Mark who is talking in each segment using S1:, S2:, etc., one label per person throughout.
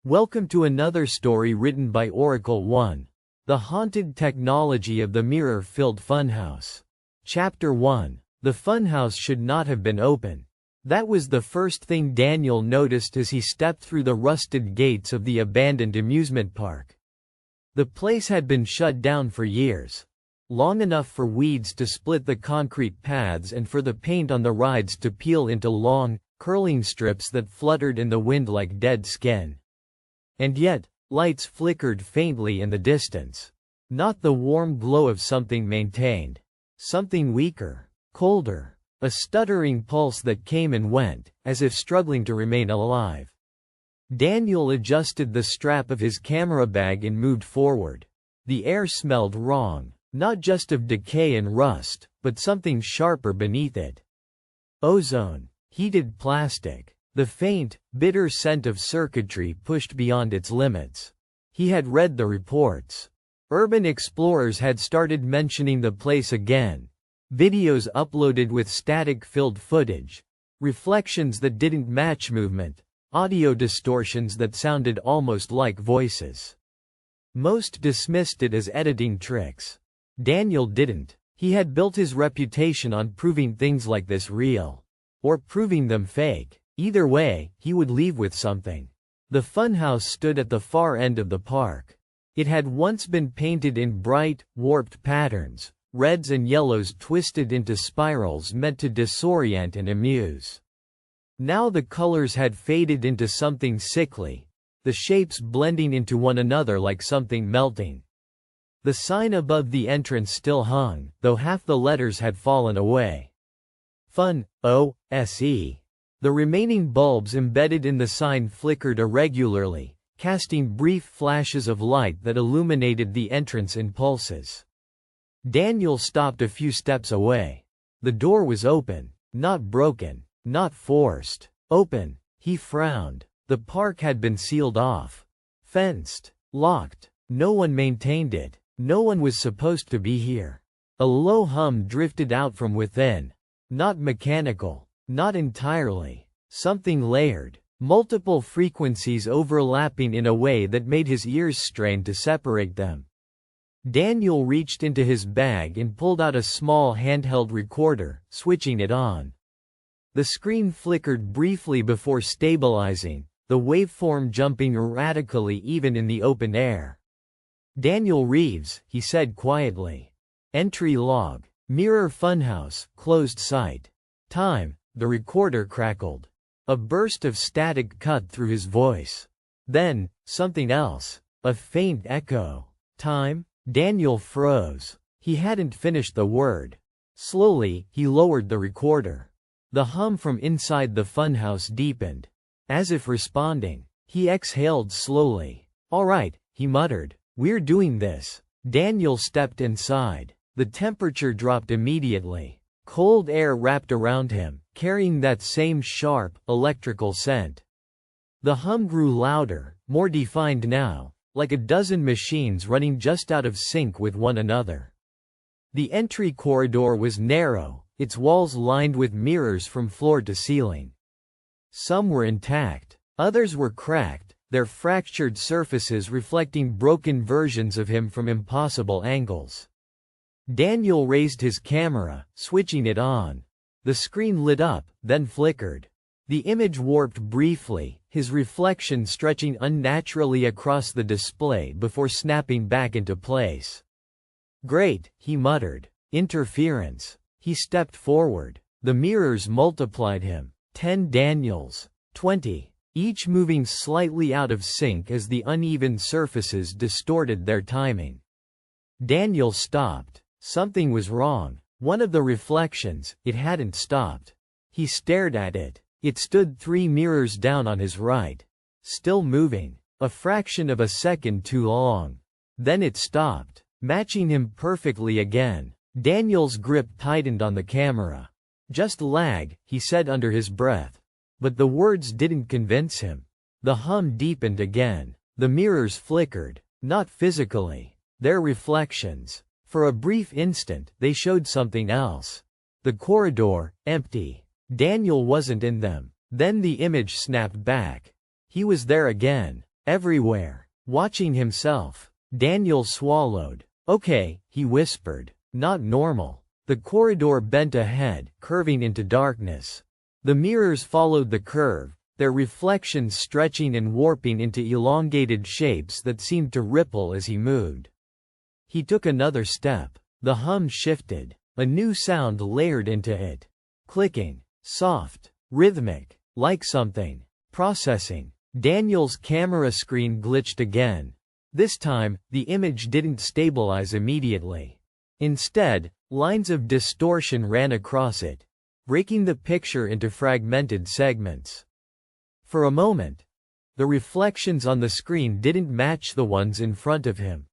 S1: Welcome to another story written by Oracle 1. The Haunted Technology of the Mirror-Filled Funhouse. Chapter 1. The funhouse should not have been open. That was the first thing Daniel noticed as he stepped through the rusted gates of the abandoned amusement park. The place had been shut down for years. Long enough for weeds to split the concrete paths and for the paint on the rides to peel into long, curling strips that fluttered in the wind like dead skin. And yet, lights flickered faintly in the distance. Not the warm glow of something maintained. Something weaker, colder. A stuttering pulse that came and went, as if struggling to remain alive. Daniel adjusted the strap of his camera bag and moved forward. The air smelled wrong. Not just of decay and rust, but something sharper beneath it. Ozone. Heated plastic. The faint, bitter scent of circuitry pushed beyond its limits. He had read the reports. Urban explorers had started mentioning the place again. Videos uploaded with static-filled footage. Reflections that didn't match movement. Audio distortions that sounded almost like voices. Most dismissed it as editing tricks. Daniel didn't. He had built his reputation on proving things like this real. Or proving them fake. Either way, he would leave with something. The funhouse stood at the far end of the park. It had once been painted in bright, warped patterns, reds and yellows twisted into spirals meant to disorient and amuse. Now the colors had faded into something sickly, the shapes blending into one another like something melting. The sign above the entrance still hung, though half the letters had fallen away. Fun, O-S-E. The remaining bulbs embedded in the sign flickered irregularly, casting brief flashes of light that illuminated the entrance in pulses. Daniel stopped a few steps away. The door was open, not broken, not forced. Open. He frowned. The park had been sealed off. Fenced. Locked. No one maintained it. No one was supposed to be here. A low hum drifted out from within. Not mechanical. Not entirely. Something layered. Multiple frequencies overlapping in a way that made his ears strain to separate them. Daniel reached into his bag and pulled out a small handheld recorder, switching it on. The screen flickered briefly before stabilizing, the waveform jumping erratically even in the open air. Daniel Reeves, he said quietly. Entry log. Mirror Funhouse, closed site. Time, the recorder crackled. A burst of static cut through his voice. Then, something else. A faint echo. Time? Daniel froze. He hadn't finished the word. Slowly, he lowered the recorder. The hum from inside the funhouse deepened. As if responding. He exhaled slowly. All right, he muttered. We're doing this. Daniel stepped inside. The temperature dropped immediately. Cold air wrapped around him, carrying that same sharp, electrical scent. The hum grew louder, more defined now, like a dozen machines running just out of sync with one another. The entry corridor was narrow, its walls lined with mirrors from floor to ceiling. Some were intact. Others were cracked, their fractured surfaces reflecting broken versions of him from impossible angles. Daniel raised his camera, switching it on. The screen lit up, then flickered. The image warped briefly, his reflection stretching unnaturally across the display before snapping back into place. Great, he muttered. Interference. He stepped forward. The mirrors multiplied him. 10 Daniels. 20. Each moving slightly out of sync as the uneven surfaces distorted their timing. Daniel stopped. Something was wrong. One of the reflections, it hadn't stopped. He stared at it. It stood 3 mirrors down on his right. Still moving. A fraction of a second too long. Then it stopped. Matching him perfectly again. Daniel's grip tightened on the camera. Just lag, he said under his breath. But the words didn't convince him. The hum deepened again. The mirrors flickered. Not physically. Their reflections. For a brief instant, they showed something else. The corridor, empty. Daniel wasn't in them. Then the image snapped back. He was there again. Everywhere. Watching himself. Daniel swallowed. Okay, he whispered. Not normal. The corridor bent ahead, curving into darkness. The mirrors followed the curve, their reflections stretching and warping into elongated shapes that seemed to ripple as he moved. He took another step. The hum shifted. A new sound layered into it. Clicking. Soft. Rhythmic. Like something. Processing. Daniel's camera screen glitched again. This time, the image didn't stabilize immediately. Instead, lines of distortion ran across it, breaking the picture into fragmented segments. For a moment, the reflections on the screen didn't match the ones in front of him.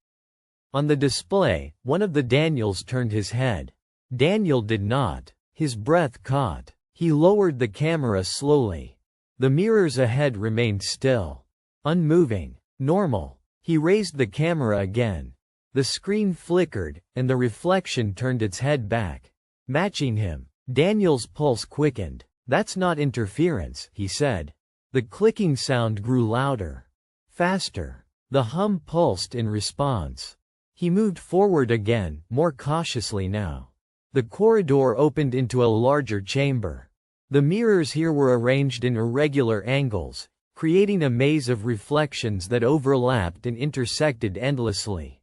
S1: On the display, one of the Daniels turned his head. Daniel did not. His breath caught. He lowered the camera slowly. The mirrors ahead remained still. Unmoving. Normal. He raised the camera again. The screen flickered, and the reflection turned its head back. Matching him. Daniel's pulse quickened. That's not interference, he said. The clicking sound grew louder. Faster. The hum pulsed in response. He moved forward again, more cautiously now. The corridor opened into a larger chamber. The mirrors here were arranged in irregular angles, creating a maze of reflections that overlapped and intersected endlessly.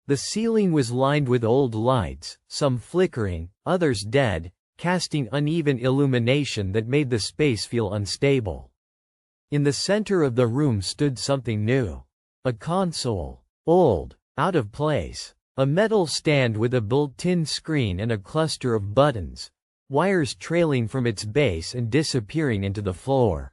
S1: The ceiling was lined with old lights, some flickering, others dead, casting uneven illumination that made the space feel unstable. In the center of the room stood something new. A console. Old. Out of place. A metal stand with a built-in screen and a cluster of buttons, wires trailing from its base and disappearing into the floor.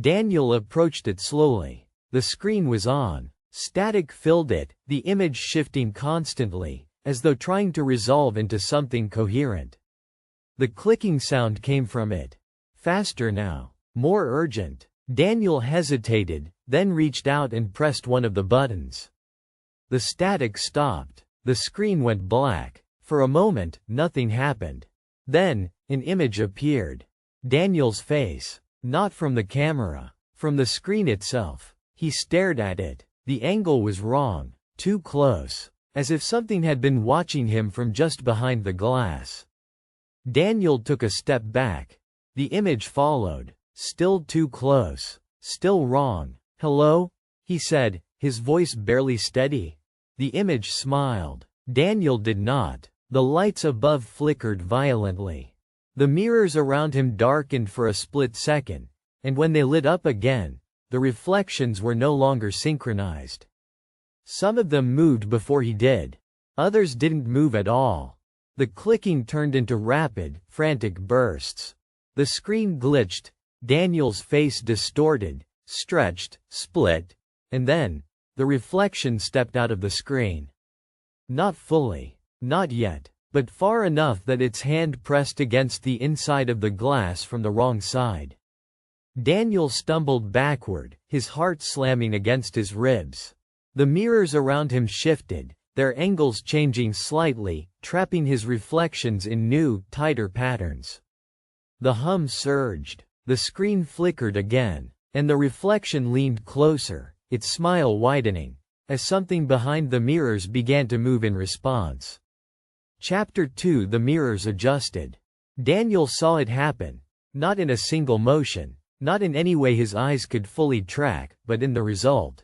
S1: Daniel approached it slowly. The screen was on. Static filled it, the image shifting constantly, as though trying to resolve into something coherent. The clicking sound came from it. Faster now. More urgent. Daniel hesitated, then reached out and pressed one of the buttons. The static stopped. The screen went black. For a moment, nothing happened. Then, an image appeared. Daniel's face. Not from the camera. From the screen itself. He stared at it. The angle was wrong. Too close. As if something had been watching him from just behind the glass. Daniel took a step back. The image followed. Still too close. Still wrong. Hello? He said, his voice barely steady. The image smiled. Daniel did not. The lights above flickered violently. The mirrors around him darkened for a split second, and when they lit up again, the reflections were no longer synchronized. Some of them moved before he did. Others didn't move at all. The clicking turned into rapid, frantic bursts. The screen glitched, Daniel's face distorted, stretched, split, and then, the reflection stepped out of the screen. Not fully. Not yet. But far enough that its hand pressed against the inside of the glass from the wrong side. Daniel stumbled backward, his heart slamming against his ribs. The mirrors around him shifted, their angles changing slightly, trapping his reflections in new, tighter patterns. The hum surged. The screen flickered again, and the reflection leaned closer, its smile widening, as something behind the mirrors began to move in response. Chapter 2. The mirrors adjusted. Daniel saw it happen, not in a single motion, not in any way his eyes could fully track, but in the result.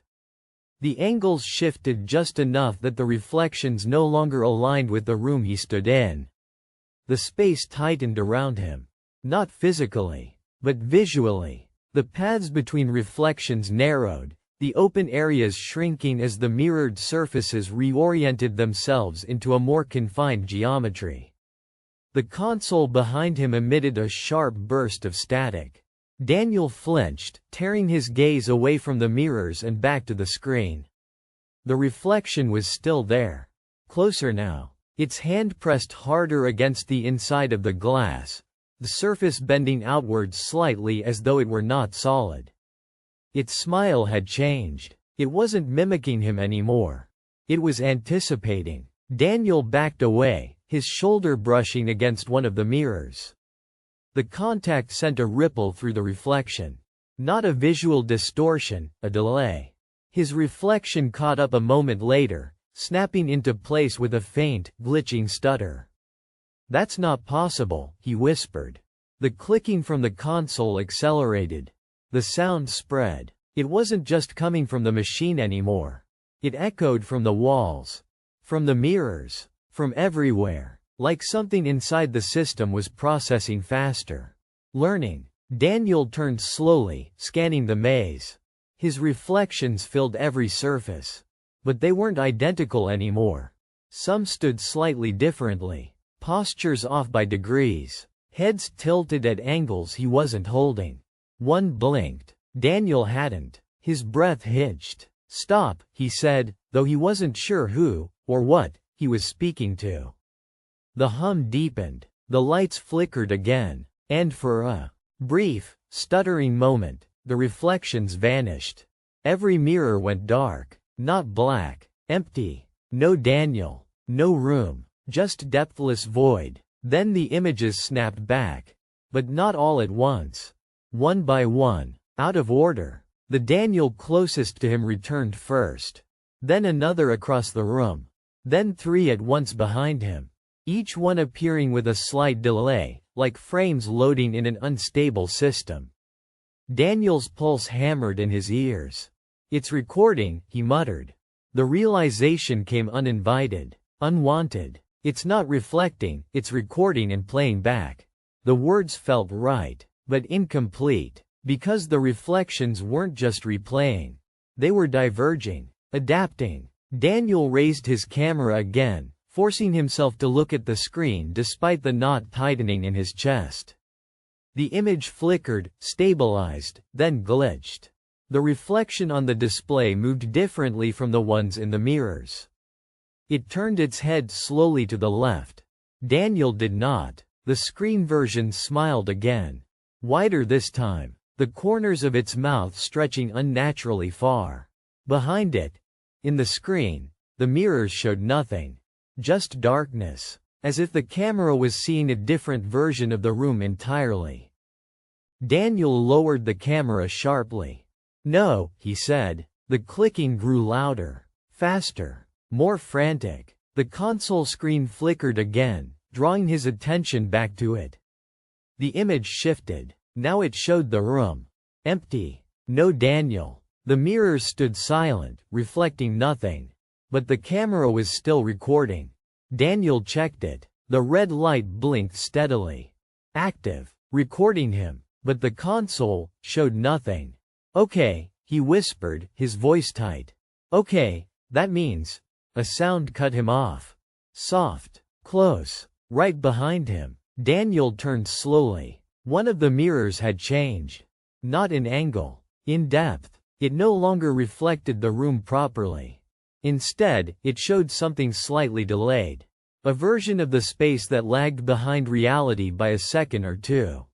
S1: The angles shifted just enough that the reflections no longer aligned with the room he stood in. The space tightened around him. Not physically, but visually. The paths between reflections narrowed, the open areas shrinking as the mirrored surfaces reoriented themselves into a more confined geometry. The console behind him emitted a sharp burst of static. Daniel flinched, tearing his gaze away from the mirrors and back to the screen. The reflection was still there. Closer now. Its hand pressed harder against the inside of the glass, the surface bending outwards slightly as though it were not solid. Its smile had changed. It wasn't mimicking him anymore. It was anticipating. Daniel backed away, his shoulder brushing against one of the mirrors. The contact sent a ripple through the reflection. Not a visual distortion, a delay. His reflection caught up a moment later, snapping into place with a faint, glitching stutter. "That's not possible," he whispered. The clicking from the console accelerated. The sound spread. It wasn't just coming from the machine anymore. It echoed from the walls, from the mirrors, from everywhere, like something inside the system was processing faster. Learning. Daniel turned slowly, scanning the maze. His reflections filled every surface. But they weren't identical anymore. Some stood slightly differently. Postures off by degrees. Heads tilted at angles he wasn't holding. One blinked. Daniel hadn't. His breath hitched. "Stop," he said, though he wasn't sure who, or what, he was speaking to. The hum deepened. The lights flickered again. And for a brief, stuttering moment, the reflections vanished. Every mirror went dark. Not black. Empty. No Daniel. No room. Just depthless void. Then the images snapped back. But not all at once. One by one. Out of order. The Daniel closest to him returned first. Then another across the room. Then 3 at once behind him. Each one appearing with a slight delay, like frames loading in an unstable system. Daniel's pulse hammered in his ears. "It's recording," he muttered. The realization came uninvited, unwanted. "It's not reflecting, it's recording and playing back." The words felt right, but incomplete. Because the reflections weren't just replaying. They were diverging, adapting. Daniel raised his camera again, forcing himself to look at the screen despite the knot tightening in his chest. The image flickered, stabilized, then glitched. The reflection on the display moved differently from the ones in the mirrors. It turned its head slowly to the left. Daniel did not. The screen version smiled again. Wider this time. The corners of its mouth stretching unnaturally far. Behind it, in the screen, the mirrors showed nothing. Just darkness. As if the camera was seeing a different version of the room entirely. Daniel lowered the camera sharply. "No," he said. The clicking grew louder. Faster. More frantic. The console screen flickered again, drawing his attention back to it. The image shifted. Now it showed the room. Empty. No Daniel. The mirrors stood silent, reflecting nothing. But the camera was still recording. Daniel checked it. The red light blinked steadily. Active. Recording him. But the console showed nothing. "Okay," he whispered, his voice tight. "Okay, that means..." A sound cut him off. Soft. Close. Right behind him. Daniel turned slowly. One of the mirrors had changed. Not in angle. In depth. It no longer reflected the room properly. Instead, it showed something slightly delayed. A version of the space that lagged behind reality by a second or two.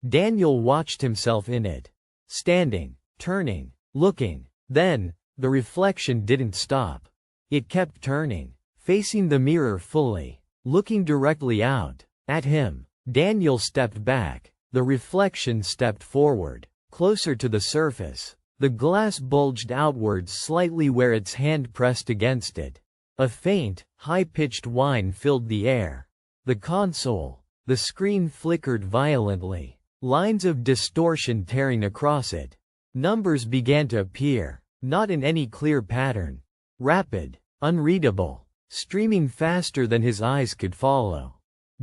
S1: Daniel watched himself in it. Standing. Turning. Looking. Then, the reflection didn't stop. It kept turning. Facing the mirror fully. Looking directly out. At him. Daniel stepped back. The reflection stepped forward. Closer to the surface. The glass bulged outwards slightly where its hand pressed against it. A faint, high-pitched whine filled the air. The console. The screen flickered violently. Lines of distortion tearing across it. Numbers began to appear. Not in any clear pattern. Rapid. Unreadable. Streaming faster than his eyes could follow.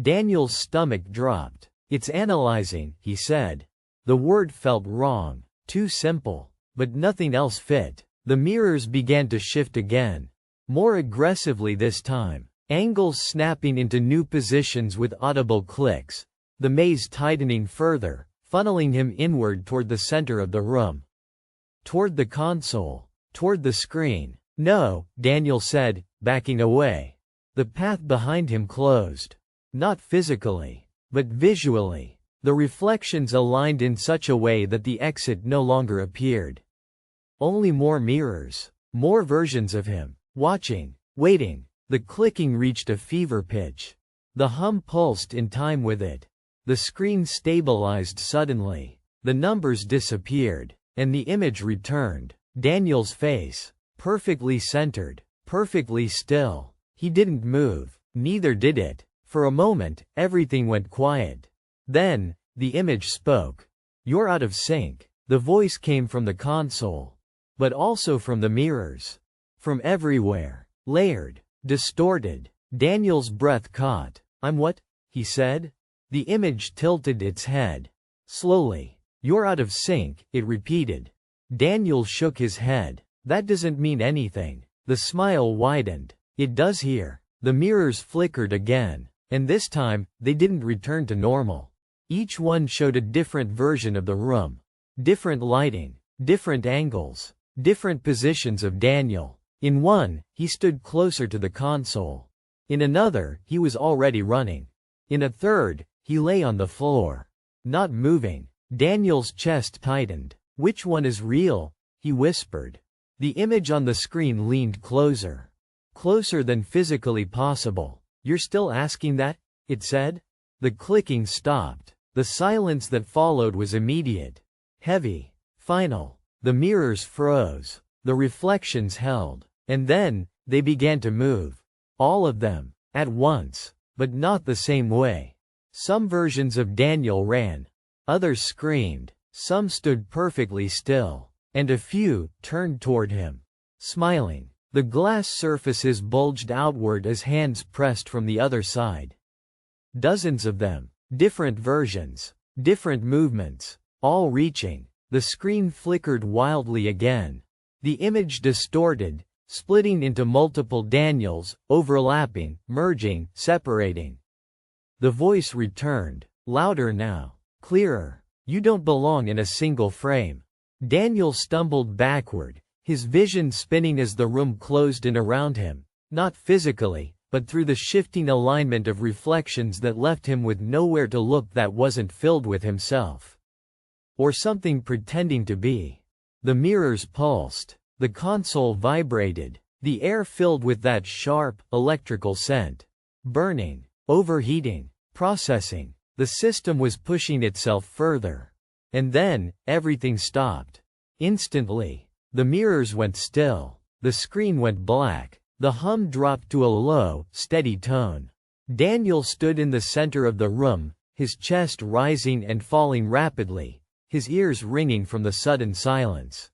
S1: Daniel's stomach dropped. "It's analyzing," he said. The word felt wrong. Too simple. But nothing else fit. The mirrors began to shift again. More aggressively this time. Angles snapping into new positions with audible clicks. The maze tightening further, funneling him inward toward the center of the room. Toward the console. Toward the screen. "No," Daniel said, backing away. The path behind him closed. Not physically, but visually. The reflections aligned in such a way that the exit no longer appeared. Only more mirrors. More versions of him. Watching. Waiting. The clicking reached a fever pitch. The hum pulsed in time with it. The screen stabilized suddenly. The numbers disappeared, and the image returned. Daniel's face. Perfectly centered. Perfectly still. He didn't move. Neither did it. For a moment, everything went quiet. Then, the image spoke. "You're out of sync." The voice came from the console. But also from the mirrors. From everywhere. Layered. Distorted. Daniel's breath caught. "I'm what?" he said. The image tilted its head. Slowly. "You're out of sync," it repeated. Daniel shook his head. "That doesn't mean anything." The smile widened. "It does here." The mirrors flickered again. And this time, they didn't return to normal. Each one showed a different version of the room. Different lighting. Different angles. Different positions of Daniel. In one, he stood closer to the console. In another, he was already running. In a third, he lay on the floor. Not moving. Daniel's chest tightened. "Which one is real?" he whispered. The image on the screen leaned closer. Closer than physically possible. "You're still asking that?" it said. The clicking stopped. The silence that followed was immediate. Heavy. Final. The mirrors froze. The reflections held. And then, they began to move. All of them. At once. But not the same way. Some versions of Daniel ran. Others screamed. Some stood perfectly still. And a few turned toward him. Smiling. The glass surfaces bulged outward as hands pressed from the other side. Dozens of them. Different versions. Different movements. All reaching. The screen flickered wildly again. The image distorted, splitting into multiple Daniels, overlapping, merging, separating. The voice returned. Louder now. Clearer. "You don't belong in a single frame." Daniel stumbled backward, his vision spinning as the room closed in around him, not physically, but through the shifting alignment of reflections that left him with nowhere to look that wasn't filled with himself. Or something pretending to be. The mirrors pulsed. The console vibrated. The air filled with that sharp, electrical scent. Burning. Overheating. Processing. The system was pushing itself further. And then, everything stopped. Instantly. The mirrors went still. The screen went black. The hum dropped to a low, steady tone. Daniel stood in the center of the room, his chest rising and falling rapidly, his ears ringing from the sudden silence.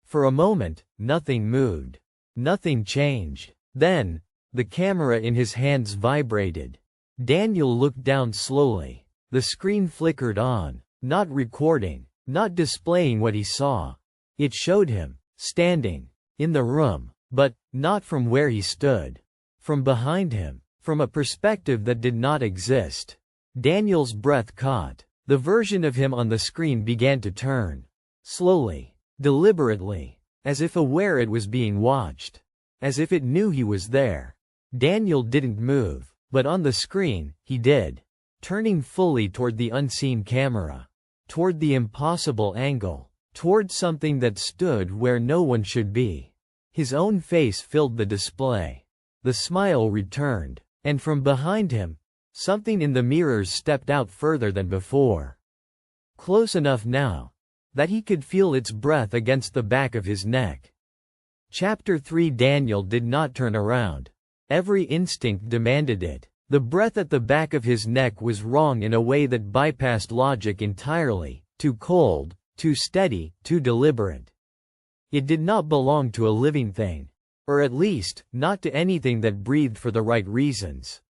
S1: For a moment, nothing moved. Nothing changed. Then, the camera in his hands vibrated. Daniel looked down slowly. The screen flickered on, not recording, not displaying what he saw. It showed him, standing, in the room, but not from where he stood. From behind him, from a perspective that did not exist. Daniel's breath caught. The version of him on the screen began to turn. Slowly, deliberately, as if aware it was being watched. As if it knew he was there. Daniel didn't move, but on the screen, he did. Turning fully toward the unseen camera. Toward the impossible angle. Toward something that stood where no one should be. His own face filled the display. The smile returned, and from behind him, something in the mirrors stepped out further than before. Close enough now, that he could feel its breath against the back of his neck. Chapter 3. Daniel did not turn around. Every instinct demanded it. The breath at the back of his neck was wrong in a way that bypassed logic entirely, too cold, too steady, too deliberate. It did not belong to a living thing. Or at least, not to anything that breathed for the right reasons.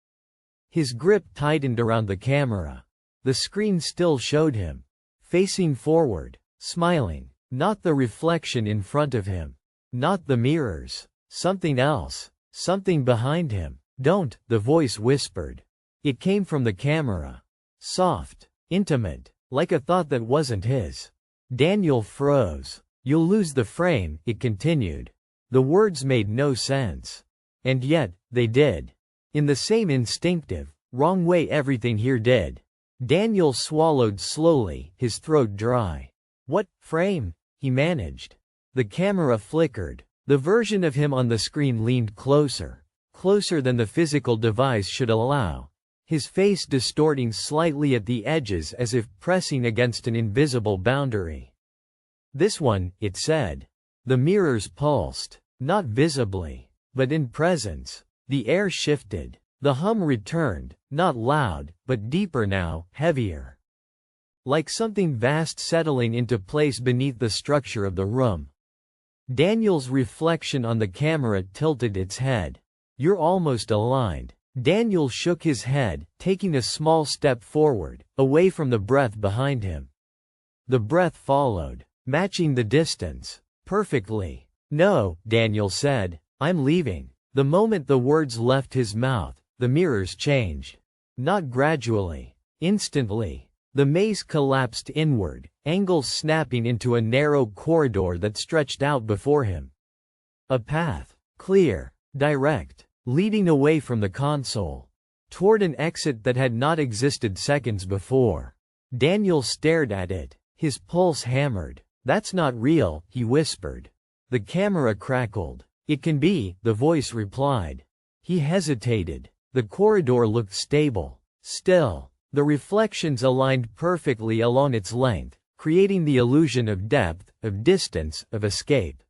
S1: His grip tightened around the camera. The screen still showed him. Facing forward, smiling. Not the reflection in front of him. Not the mirrors. Something else. Something behind him. "Don't," the voice whispered. It came from the camera. Soft. Intimate. Like a thought that wasn't his. Daniel froze. "You'll lose the frame," it continued. The words made no sense. And yet, they did. In the same instinctive, wrong way everything here did. Daniel swallowed slowly, his throat dry. "What frame?" he managed. The camera flickered. The version of him on the screen leaned closer. Closer than the physical device should allow. his face distorting slightly at the edges as if pressing against an invisible boundary. "This one," it said. The mirrors pulsed, not visibly, but in presence. The air shifted. The hum returned, not loud, but deeper now, heavier. Like something vast settling into place beneath the structure of the room. Daniel's reflection on the camera tilted its head. "You're almost aligned." Daniel shook his head, taking a small step forward, away from the breath behind him. The breath followed, matching the distance. Perfectly. "No," Daniel said, "I'm leaving." The moment the words left his mouth, the mirrors changed. Not gradually. Instantly. The maze collapsed inward, angles snapping into a narrow corridor that stretched out before him. A path. Clear. Direct. Leading away from the console. Toward an exit that had not existed seconds before. Daniel stared at it, his pulse hammered. "That's not real," he whispered. The camera crackled. "It can be," the voice replied. He hesitated. The corridor looked stable. Still. The reflections aligned perfectly along its length, creating the illusion of depth, of distance, of escape.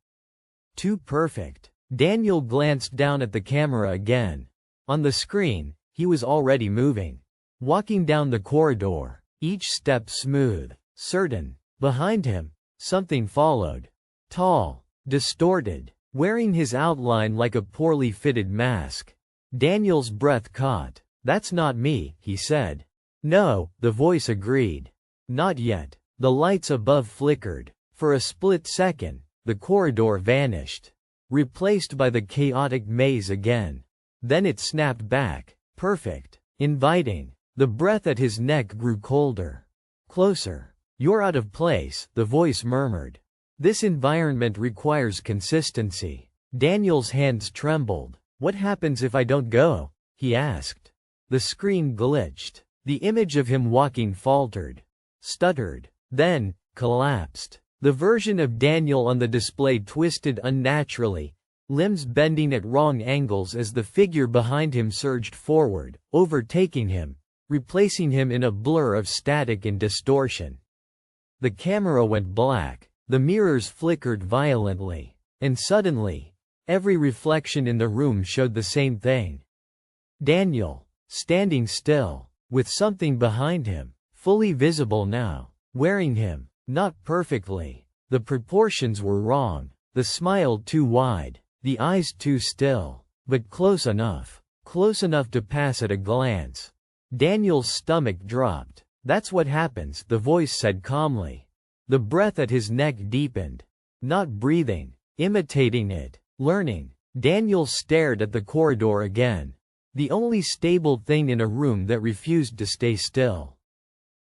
S1: Too perfect. Daniel glanced down at the camera again. On the screen, he was already moving. Walking down the corridor, each step smooth, certain. Behind him, something followed. Tall, distorted, wearing his outline like a poorly fitted mask. Daniel's breath caught. "That's not me," he said. "No," the voice agreed. "Not yet." The lights above flickered. For a split second, the corridor vanished. Replaced by the chaotic maze again. Then it snapped back. Perfect. Inviting. The breath at his neck grew colder. Closer. "You're out of place," the voice murmured. "This environment requires consistency." Daniel's hands trembled. "What happens if I don't go?" he asked. The screen glitched. The image of him walking faltered. Stuttered. Then, collapsed. The version of Daniel on the display twisted unnaturally, limbs bending at wrong angles as the figure behind him surged forward, overtaking him, replacing him in a blur of static and distortion. The camera went black. The mirrors flickered violently. And suddenly, every reflection in the room showed the same thing. Daniel, standing still, with something behind him, fully visible now, wearing him. Not perfectly. The proportions were wrong. The smile too wide. The eyes too still. But close enough. Close enough to pass at a glance. Daniel's stomach dropped. "That's what happens," the voice said calmly. The breath at his neck deepened. Not breathing. Imitating it. Learning. Daniel stared at the corridor again. The only stable thing in a room that refused to stay still.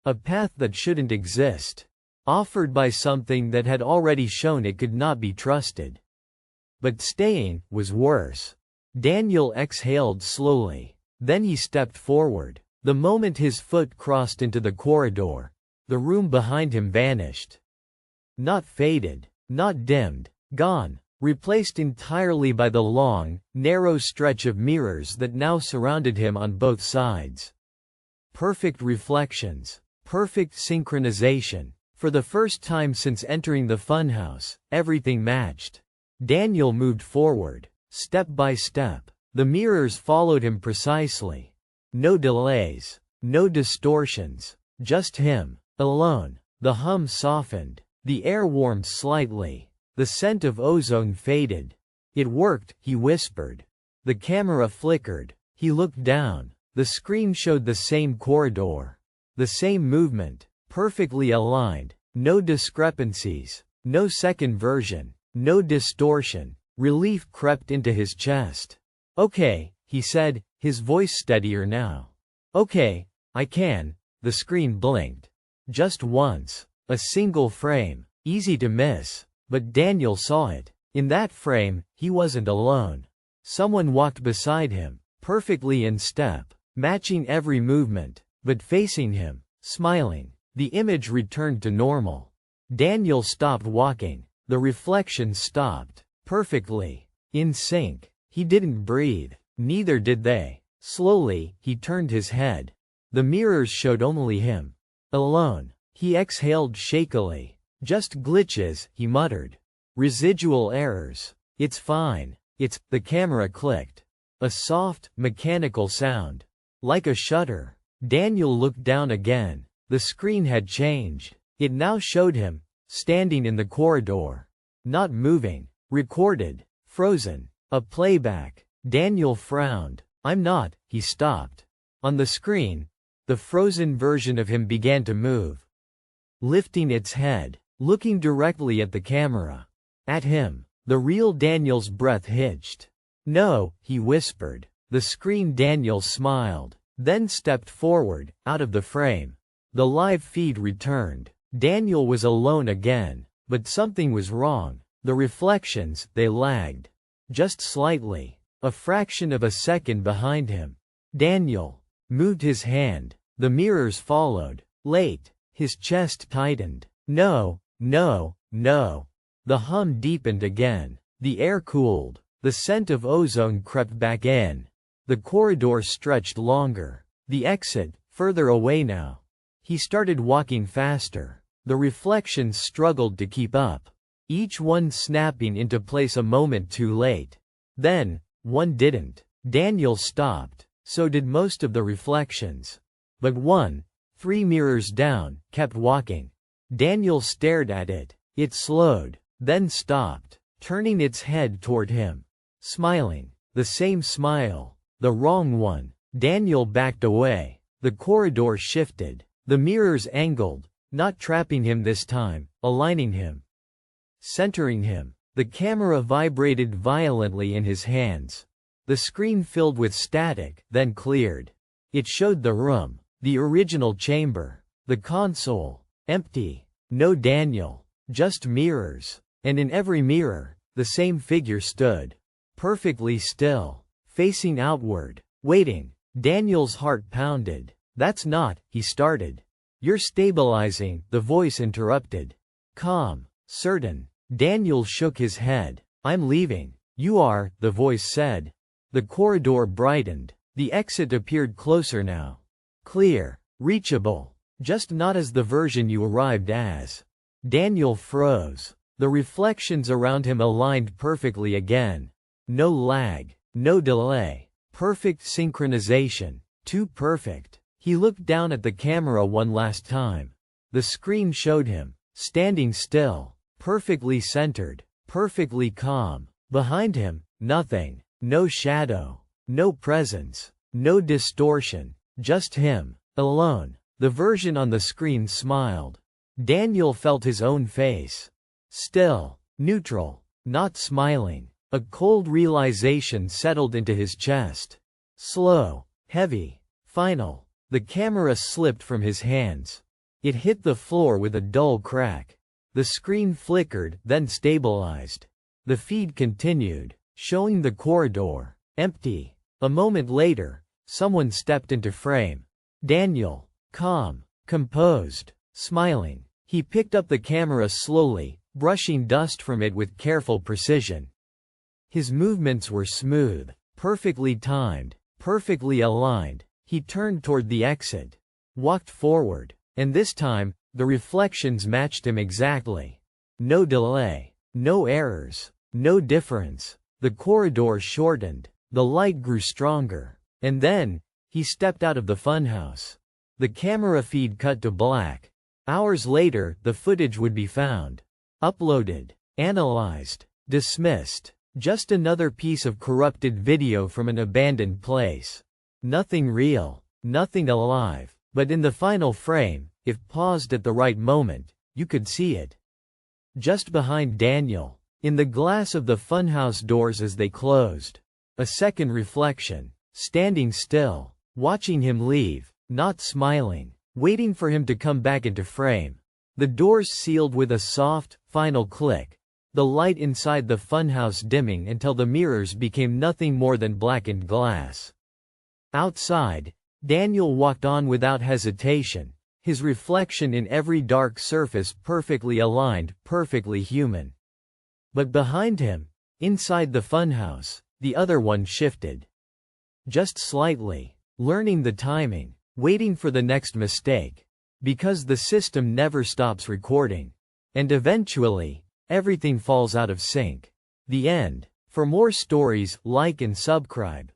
S1: A path that shouldn't exist. Offered by something that had already shown it could not be trusted. But staying was worse. Daniel exhaled slowly. Then he stepped forward. The moment his foot crossed into the corridor, the room behind him vanished. Not faded, not dimmed, gone, replaced entirely by the long, narrow stretch of mirrors that now surrounded him on both sides. Perfect reflections, perfect synchronization. For the first time since entering the funhouse, everything matched. Daniel moved forward, step by step. The mirrors followed him precisely. No delays, no distortions, just him, alone. The hum softened. The air warmed slightly. The scent of ozone faded. "It worked," he whispered. The camera flickered. He looked down. The screen showed the same corridor. The same movement. Perfectly aligned, no discrepancies, no second version, no distortion. Relief crept into his chest. "Okay," he said, his voice steadier now. "Okay, I can." The screen blinked. Just once. A single frame. Easy to miss. But Daniel saw it. In that frame, he wasn't alone. Someone walked beside him, perfectly in step, matching every movement, but facing him, smiling. The image returned to normal. Daniel stopped walking. The reflections stopped. Perfectly. In sync. He didn't breathe. Neither did they. Slowly, he turned his head. The mirrors showed only him. Alone. He exhaled shakily. Just glitches, he muttered. Residual errors. It's fine. The camera clicked. A soft, mechanical sound. Like a shutter. Daniel looked down again. The screen had changed. It now showed him, standing in the corridor. Not moving. Recorded. Frozen. A playback. Daniel frowned. I'm not. He stopped. On the screen, the frozen version of him began to move. Lifting its head. Looking directly at the camera. At him. The real Daniel's breath hitched. No, he whispered. The screen. Daniel smiled. Then stepped forward, out of the frame. The live feed returned. Daniel was alone again. But something was wrong. The reflections, they lagged. Just slightly. A fraction of a second behind him. Daniel moved his hand. The mirrors followed. Late. His chest tightened. No, no, no. The hum deepened again. The air cooled. The scent of ozone crept back in. The corridor stretched longer. The exit, further away now. He started walking faster. The reflections struggled to keep up. Each one snapping into place a moment too late. Then, one didn't. Daniel stopped. So did most of the reflections. But one, 3 mirrors down, kept walking. Daniel stared at it. It slowed, then stopped, turning its head toward him. Smiling. The same smile. The wrong one. Daniel backed away. The corridor shifted. The mirrors angled, not trapping him this time, aligning him. Centering him. The camera vibrated violently in his hands. The screen filled with static, then cleared. It showed the room. The original chamber. The console. Empty. No Daniel. Just mirrors. And in every mirror, the same figure stood. Perfectly still. Facing outward. Waiting. Daniel's heart pounded. That's not, he started. You're stabilizing, the voice interrupted. Calm. Certain. Daniel shook his head. I'm leaving. You are, the voice said. The corridor brightened. The exit appeared closer now. Clear. Reachable. Just not as the version you arrived as. Daniel froze. The reflections around him aligned perfectly again. No lag. No delay. Perfect synchronization. Too perfect. He looked down at the camera one last time. The screen showed him, standing still, perfectly centered, perfectly calm. Behind him, nothing. No shadow. No presence. No distortion. Just him. Alone. The version on the screen smiled. Daniel felt his own face. Still. Neutral. Not smiling. A cold realization settled into his chest. Slow. Heavy. Final. The camera slipped from his hands. It hit the floor with a dull crack. The screen flickered, then stabilized. The feed continued, showing the corridor. Empty. A moment later, someone stepped into frame. Daniel. Calm. Composed. Smiling. He picked up the camera slowly, brushing dust from it with careful precision. His movements were smooth, perfectly timed, perfectly aligned. He turned toward the exit. Walked forward. And this time, the reflections matched him exactly. No delay. No errors. No difference. The corridor shortened. The light grew stronger. And then, he stepped out of the funhouse. The camera feed cut to black. Hours later, the footage would be found. Uploaded. Analyzed. Dismissed. Just another piece of corrupted video from an abandoned place. Nothing real. Nothing alive. But in the final frame, if paused at the right moment, you could see it. Just behind Daniel. In the glass of the funhouse doors as they closed. A second reflection. Standing still. Watching him leave. Not smiling. Waiting for him to come back into frame. The doors sealed with a soft, final click. The light inside the funhouse dimming until the mirrors became nothing more than blackened glass. Outside, Daniel walked on without hesitation, his reflection in every dark surface perfectly aligned, perfectly human. But behind him, inside the funhouse, the other one shifted. Just slightly. Learning the timing. Waiting for the next mistake. Because the system never stops recording. And eventually, everything falls out of sync. The end. For more stories, like and subscribe.